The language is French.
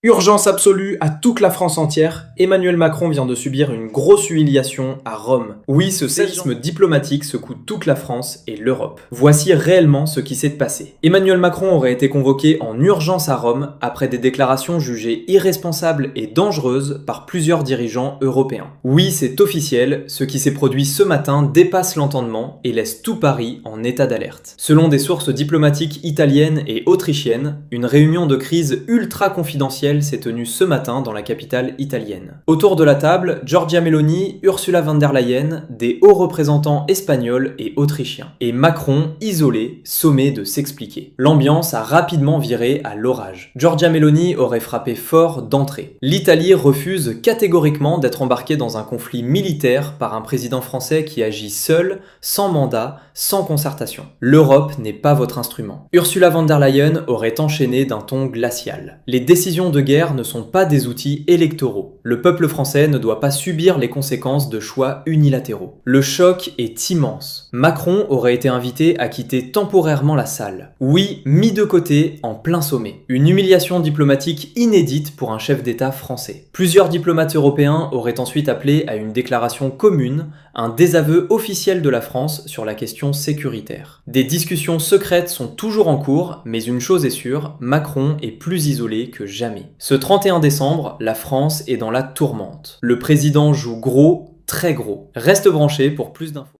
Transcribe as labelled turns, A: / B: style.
A: Urgence absolue à toute la France entière, Emmanuel Macron vient de subir une grosse humiliation à Rome. Oui, ce séisme diplomatique secoue toute la France et l'Europe. Voici réellement ce qui s'est passé. Emmanuel Macron aurait été convoqué en urgence à Rome après des déclarations jugées irresponsables et dangereuses par plusieurs dirigeants européens. Oui, c'est officiel, ce qui s'est produit ce matin dépasse l'entendement et laisse tout Paris en état d'alerte. Selon des sources diplomatiques italiennes et autrichiennes, une réunion de crise ultra confidentielle s'est tenue ce matin dans la capitale italienne. Autour de la table, Giorgia Meloni, Ursula von der Leyen, des hauts représentants espagnols et autrichiens. Et Macron, isolé, sommé de s'expliquer. L'ambiance a rapidement viré à l'orage. Giorgia Meloni aurait frappé fort d'entrée. L'Italie refuse catégoriquement d'être embarquée dans un conflit militaire par un président français qui agit seul, sans mandat, sans concertation. L'Europe n'est pas votre instrument. Ursula von der Leyen aurait enchaîné d'un ton glacial. Les décisions de guerre ne sont pas des outils électoraux. Le peuple français ne doit pas subir les conséquences de choix unilatéraux. Le choc est immense. Macron aurait été invité à quitter temporairement la salle. Oui, mis de côté, en plein sommet. Une humiliation diplomatique inédite pour un chef d'État français. Plusieurs diplomates européens auraient ensuite appelé à une déclaration commune, un désaveu officiel de la France sur la question sécuritaire. Des discussions secrètes sont toujours en cours, mais une chose est sûre, Macron est plus isolé que jamais. Ce 31 décembre, la France est dans la tourmente. Le président joue gros, très gros. Reste branché pour plus d'infos.